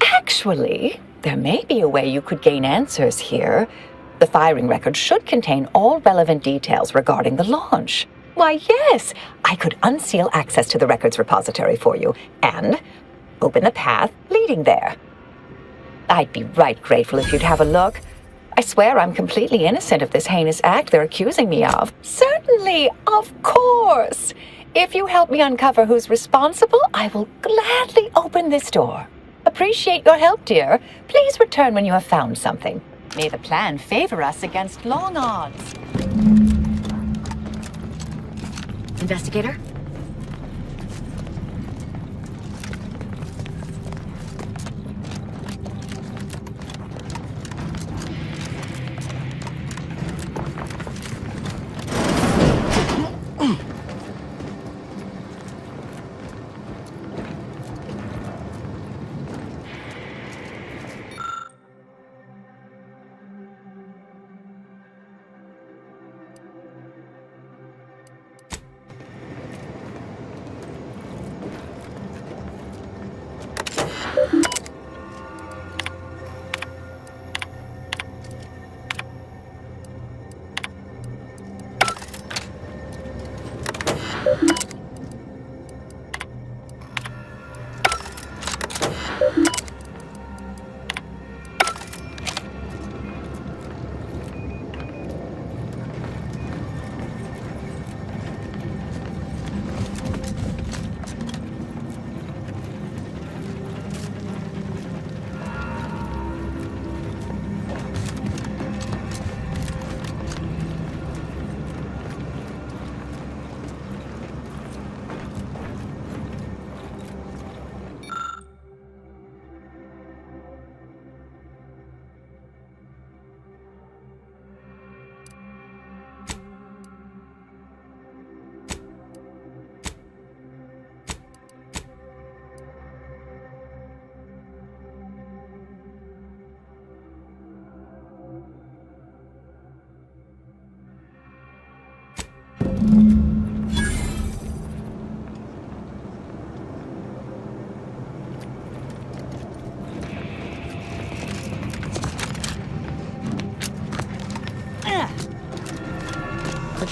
Actually, there may be a way you could gain answers here. The firing record should contain all relevant details regarding the launch. Why, yes, I could unseal access to the records repository for you and open the path leading there. I'd be right grateful if you'd have a look. I swear I'm completely innocent of this heinous act they're accusing me of. Certainly, of course. If you help me uncover who's responsible, I will gladly open this door. Appreciate your help, dear. Please return when you have found something. May the plan favor us against long odds. Investigator?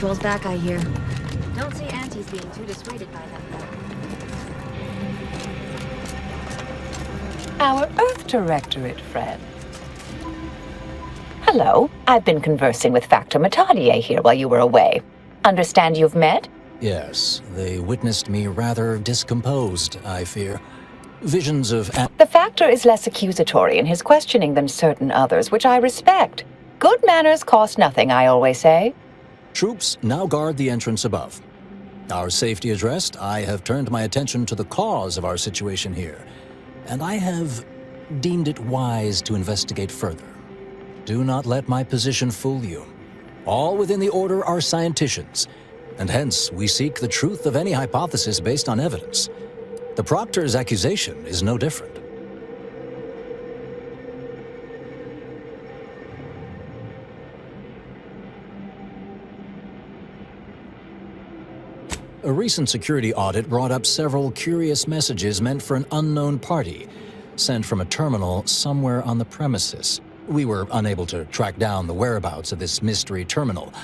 Patrol's back, I hear. Don't see Auntie's being too dissuaded by them, though. Our Earth Directorate friend. Hello. I've been conversing with Factor Matadier here while you were away. Understand you've met? Yes, they witnessed me rather discomposed, I fear. Visions of... The Factor is less accusatory in his questioning than certain others, which I respect. Good manners cost nothing, I always say. Troops now guard the entrance above. Our safety addressed, I have turned my attention to the cause of our situation here, and I have deemed it wise to investigate further. Do not let my position fool you. All within the Order are scienticians, and hence we seek the truth of any hypothesis based on evidence. The Proctor's accusation is no different. A recent security audit brought up several curious messages meant for an unknown party, sent from a terminal somewhere on the premises. We were unable to track down the whereabouts of this mystery terminal,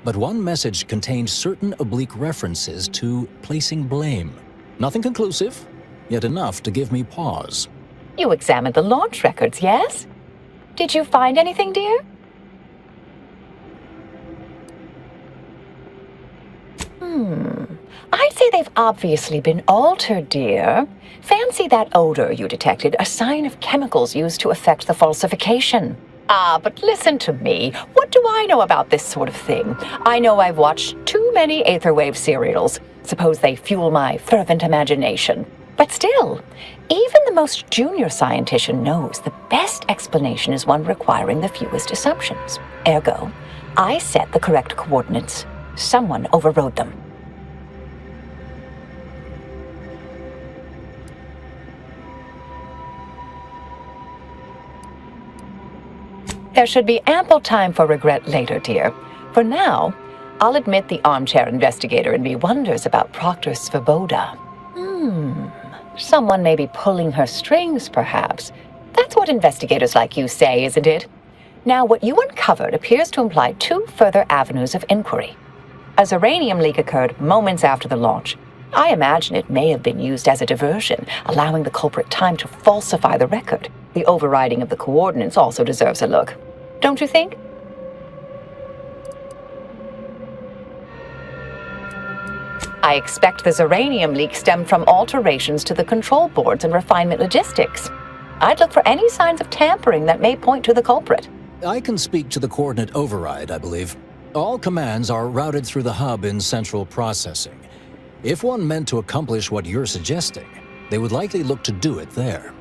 but one message contained certain oblique references to placing blame. Nothing conclusive, yet enough to give me pause. You examined the launch records, yes? Did you find anything, dear? I'd say they've obviously been altered, dear. Fancy that odor you detected, a sign of chemicals used to effect the falsification. Ah, but listen to me. What do I know about this sort of thing? I know I've watched too many Aetherwave serials. Suppose they fuel my fervent imagination. But still, even the most junior scientician knows the best explanation is one requiring the fewest assumptions. Ergo, I set the correct coordinates. Someone overrode them. There should be ample time for regret later, dear. For now, I'll admit the armchair investigator in me wonders about Proctor Svoboda. Someone may be pulling her strings, perhaps. That's what investigators like you say, isn't it? Now, what you uncovered appears to imply two further avenues of inquiry. A uranium leak occurred moments after the launch. I imagine it may have been used as a diversion, allowing the culprit time to falsify the record. The overriding of the coordinates also deserves a look. Don't you think? I expect the uranium leak stemmed from alterations to the control boards and refinement logistics. I'd look for any signs of tampering that may point to the culprit. I can speak to the coordinate override, I believe. All commands are routed through the hub in central processing. If one meant to accomplish what you're suggesting, they would likely look to do it there.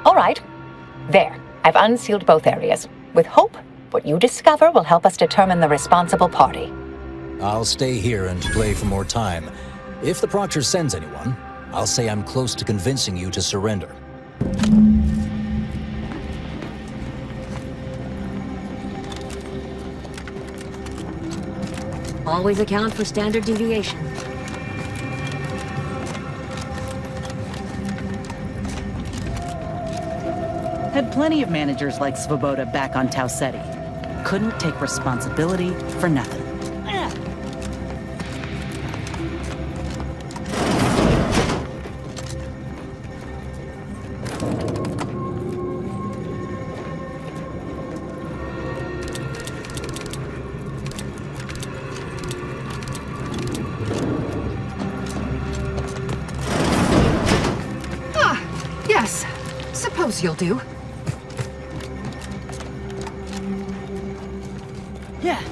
All right. There. I've unsealed both areas. With hope, what you discover will help us determine the responsible party. I'll stay here and play for more time. If the Proctor sends anyone, I'll say I'm close to convincing you to surrender. Always account for standard deviation. Had plenty of managers like Svoboda back on Tau Ceti. Couldn't take responsibility for nothing. Yes. Suppose you'll do. Yeah.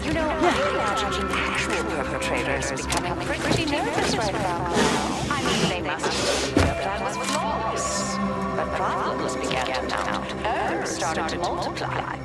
You know, I imagine the actual perpetrators becoming pretty nervous right about now. I mean, they must have their plan was flawless. But problems began to mount. Errors started to multiply.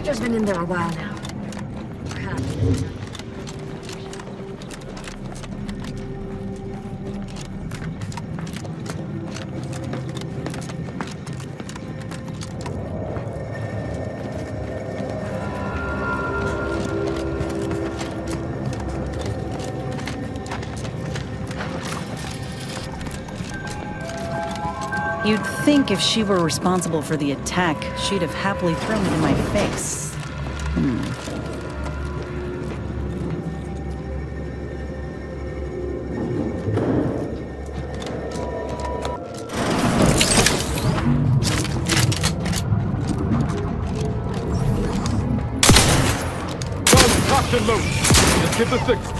Protector's been in there a while now. Perhaps. You'd think if she were responsible for the attack, she'd have happily thrown it in my face. Caution load. Just give the signal.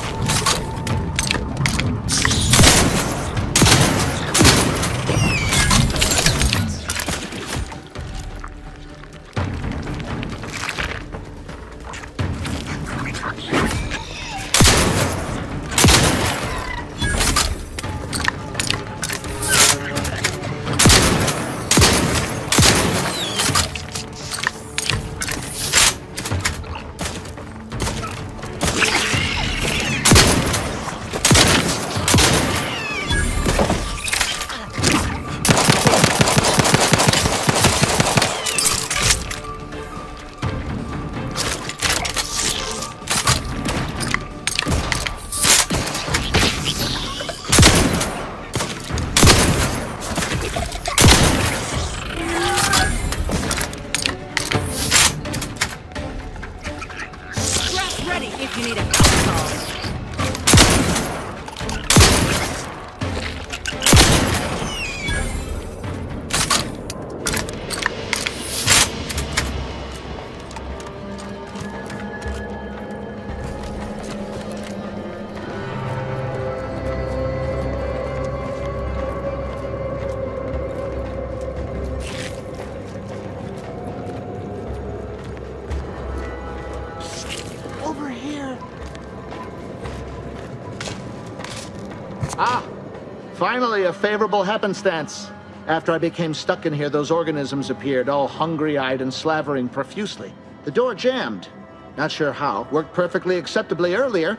Finally, a favorable happenstance. After I became stuck in here, those organisms appeared, all hungry-eyed and slavering profusely. The door jammed. Not sure how. Worked perfectly acceptably earlier.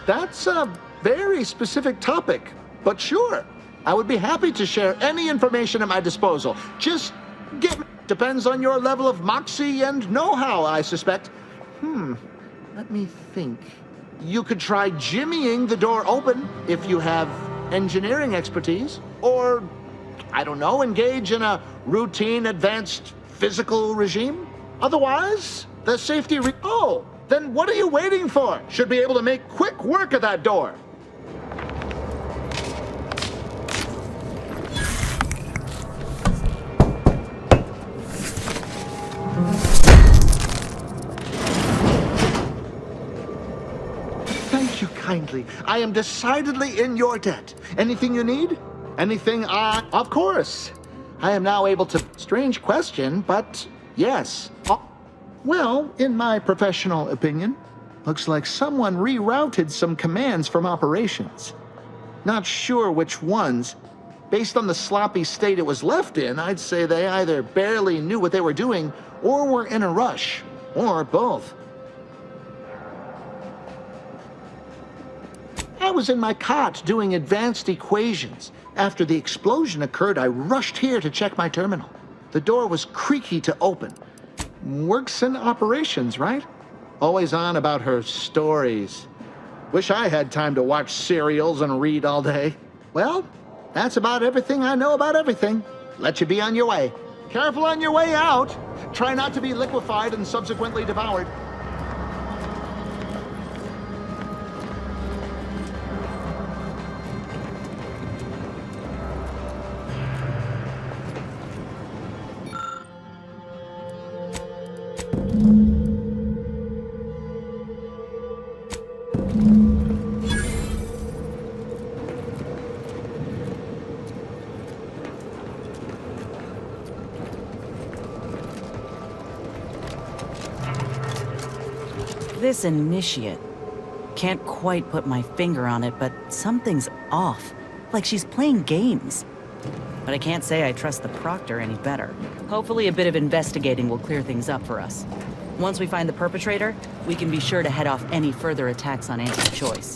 That's a very specific topic, but sure. I would be happy to share any information at my disposal. Just get me. Depends on your level of moxie and know-how, I suspect. Let me think. You could try jimmying the door open if you have engineering expertise. Or, I don't know, engage in a routine advanced physical regime. Otherwise, the safety Oh, then what are you waiting for? Should be able to make quick work of that door. Thank you kindly. I am decidedly in your debt. Anything you need? Anything Of course. I am now able to... Strange question, but yes. Well, in my professional opinion, looks like someone rerouted some commands from operations. Not sure which ones. Based on the sloppy state it was left in, I'd say they either barely knew what they were doing or were in a rush, or both. I was in my cot doing advanced equations. After the explosion occurred, I rushed here to check my terminal. The door was creaky to open. Works in operations, right? Always on about her stories. Wish I had time to watch serials and read all day. Well, that's about everything I know about everything. Let you be on your way. Careful on your way out. Try not to be liquefied and subsequently devoured. This initiate. Can't quite put my finger on it, but something's off. Like she's playing games. but I can't say I trust the Proctor any better. Hopefully a bit of investigating will clear things up for us. Once we find the perpetrator, we can be sure to head off any further attacks on anti-choice.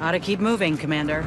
Ought to keep moving, Commander.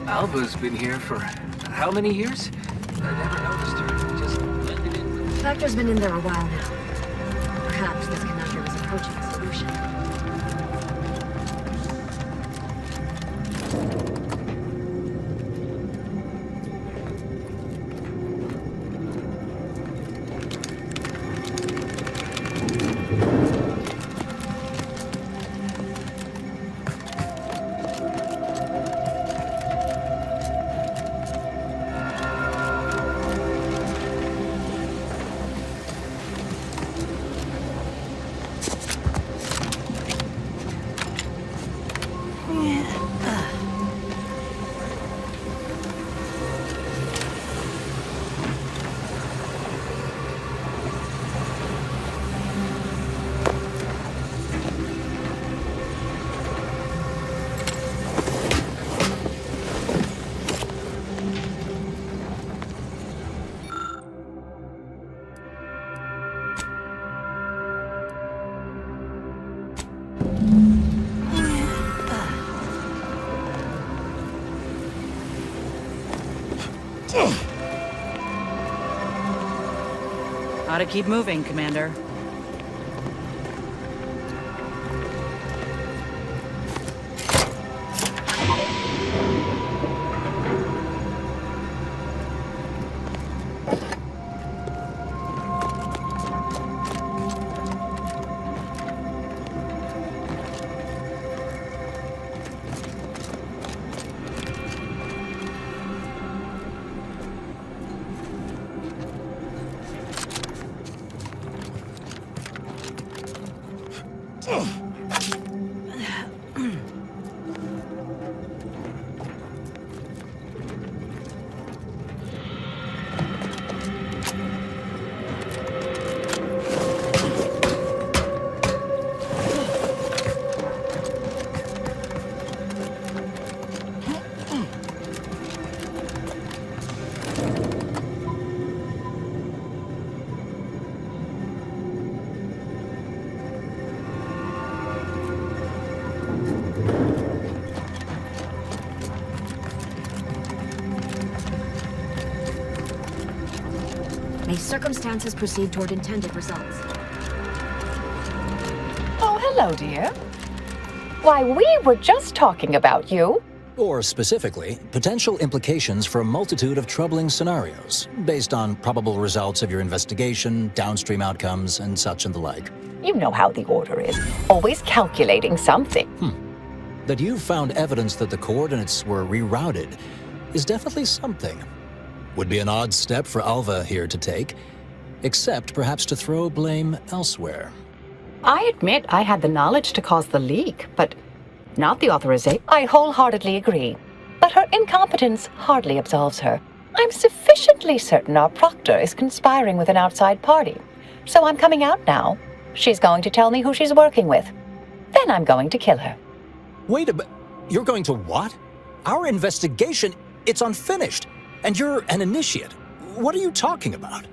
Alva's been here for how many years? I never noticed her. Just blended in. Factor's been in there a while now. Perhaps this conundrum is approaching a solution. Ought to keep moving, Commander. May circumstances proceed toward intended results. Oh, hello, dear. Why, we were just talking about you. Or specifically, potential implications for a multitude of troubling scenarios, based on probable results of your investigation, downstream outcomes, and such and the like. You know how the Order is. Always calculating something. That you found evidence that the coordinates were rerouted is definitely something. Would be an odd step for Alva here to take, except perhaps to throw blame elsewhere. I admit I had the knowledge to cause the leak, but not the authorization. I wholeheartedly agree. But her incompetence hardly absolves her. I'm sufficiently certain our proctor is conspiring with an outside party. So I'm coming out now. She's going to tell me who she's working with. Then I'm going to kill her. Wait a minute. You're going to what? Our investigation, it's unfinished. And you're an initiate. What are you talking about?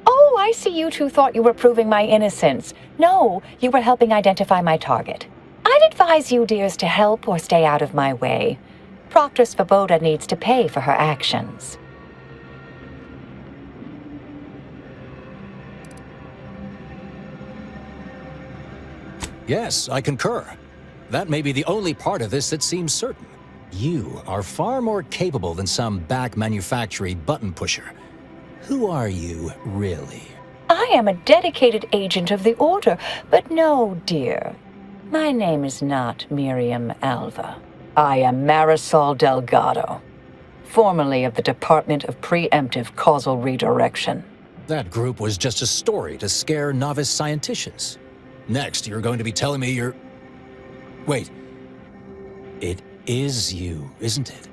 Oh, I see you two thought you were proving my innocence. No, you were helping identify my target. I'd advise you, dears, to help or stay out of my way. Proctor Svoboda needs to pay for her actions. Yes, I concur. That may be the only part of this that seems certain. You are far more capable than some back manufactory button pusher. Who are you, really? I am a dedicated agent of the Order, but no, dear. My name is not Miriam Alva. I am Marisol Delgado, formerly of the Department of Preemptive Causal Redirection. That group was just a story to scare novice scienticians. Next, you're going to be telling me you're... Wait. It is you, isn't it?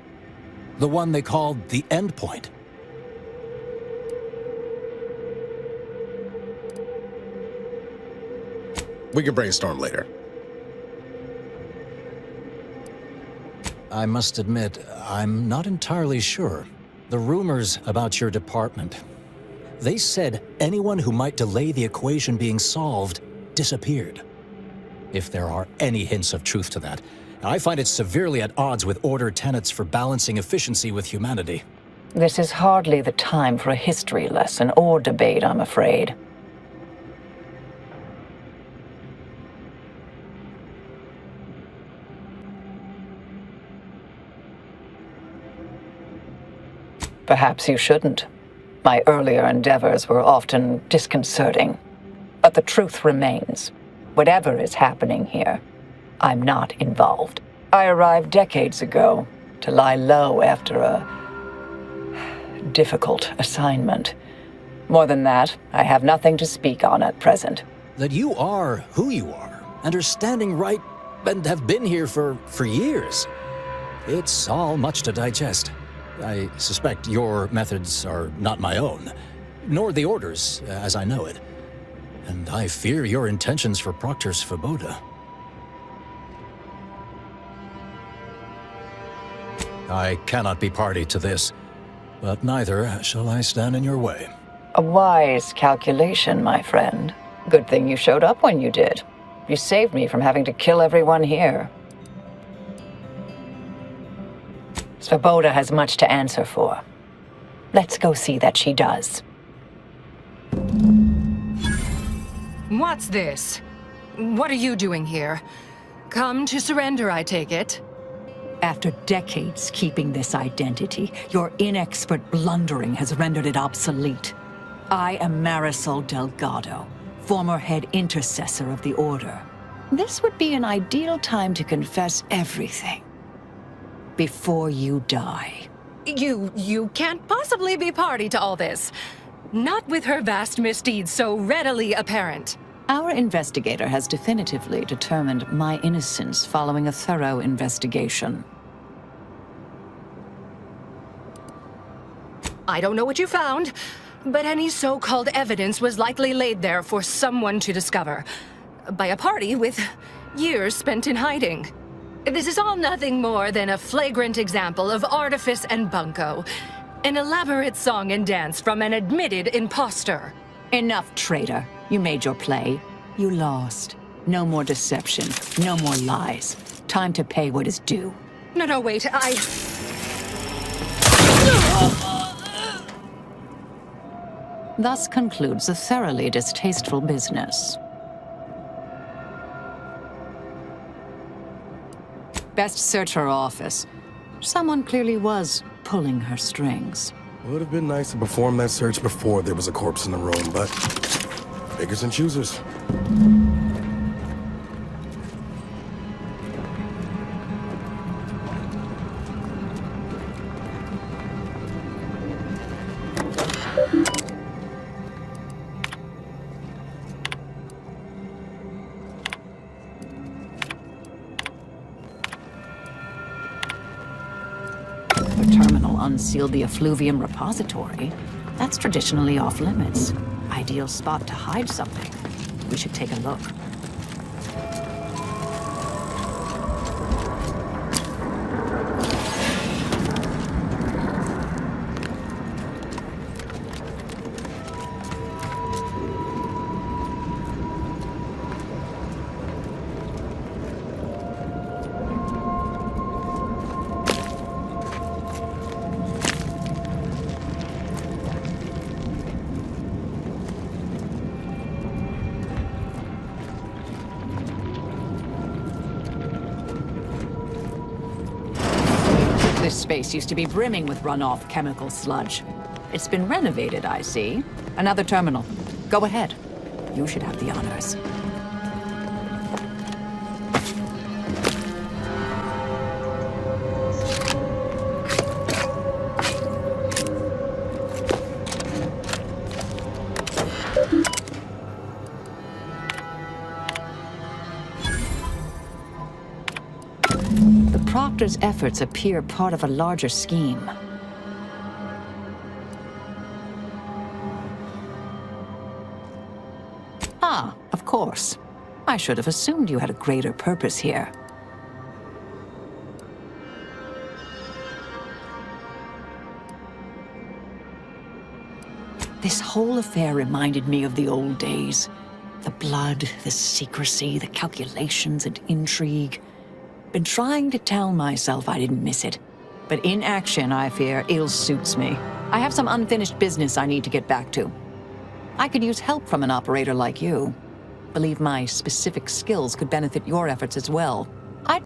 The one they called the Endpoint. We can brainstorm later. I must admit, I'm not entirely sure. The rumors about your department. They said anyone who might delay the equation being solved disappeared. If there are any hints of truth to that, I find it severely at odds with Order tenets for balancing efficiency with humanity. This is hardly the time for a history lesson or debate, I'm afraid. Perhaps you shouldn't. My earlier endeavors were often disconcerting. But the truth remains. Whatever is happening here, I'm not involved. I arrived decades ago to lie low after a difficult assignment. More than that, I have nothing to speak on at present. That you are who you are, and are standing right, and have been here for years. It's all much to digest. I suspect your methods are not my own, nor the Order's, as I know it. And I fear your intentions for Proctor Svoboda. I cannot be party to this, but neither shall I stand in your way. A wise calculation, my friend. Good thing you showed up when you did. You saved me from having to kill everyone here. Svoboda has much to answer for. Let's go see that she does. What's this? What are you doing here? Come to surrender, I take it? After decades keeping this identity, your inexpert blundering has rendered it obsolete. I am Marisol Delgado, former head intercessor of the Order. This would be an ideal time to confess everything. Before you die. You can't possibly be party to all this. Not with her vast misdeeds so readily apparent. Our investigator has definitively determined my innocence following a thorough investigation. I don't know what you found, but any so-called evidence was likely laid there for someone to discover. By a party with years spent in hiding. This is all nothing more than a flagrant example of artifice and bunco. An elaborate song and dance from an admitted imposter. Enough, traitor. You made your play. You lost. No more deception. No more lies. Time to pay what is due. No, wait, Thus concludes a thoroughly distasteful business. Best search her office. Someone clearly was pulling her strings. Would have been nice to perform that search before there was a corpse in the room, but beggars and choosers. The terminal unsealed the effluvium repository. That's traditionally off limits. Ideal spot to hide something. We should take a look. This space used to be brimming with runoff chemical sludge. It's been renovated, I see. Another terminal. Go ahead. You should have the honors. Proctor's efforts appear part of a larger scheme. Ah, of course. I should have assumed you had a greater purpose here. This whole affair reminded me of the old days. The blood, the secrecy, the calculations and intrigue. Been trying to tell myself I didn't miss it. But in action, I fear, ill suits me. I have some unfinished business I need to get back to. I could use help from an operator like you. Believe my specific skills could benefit your efforts as well.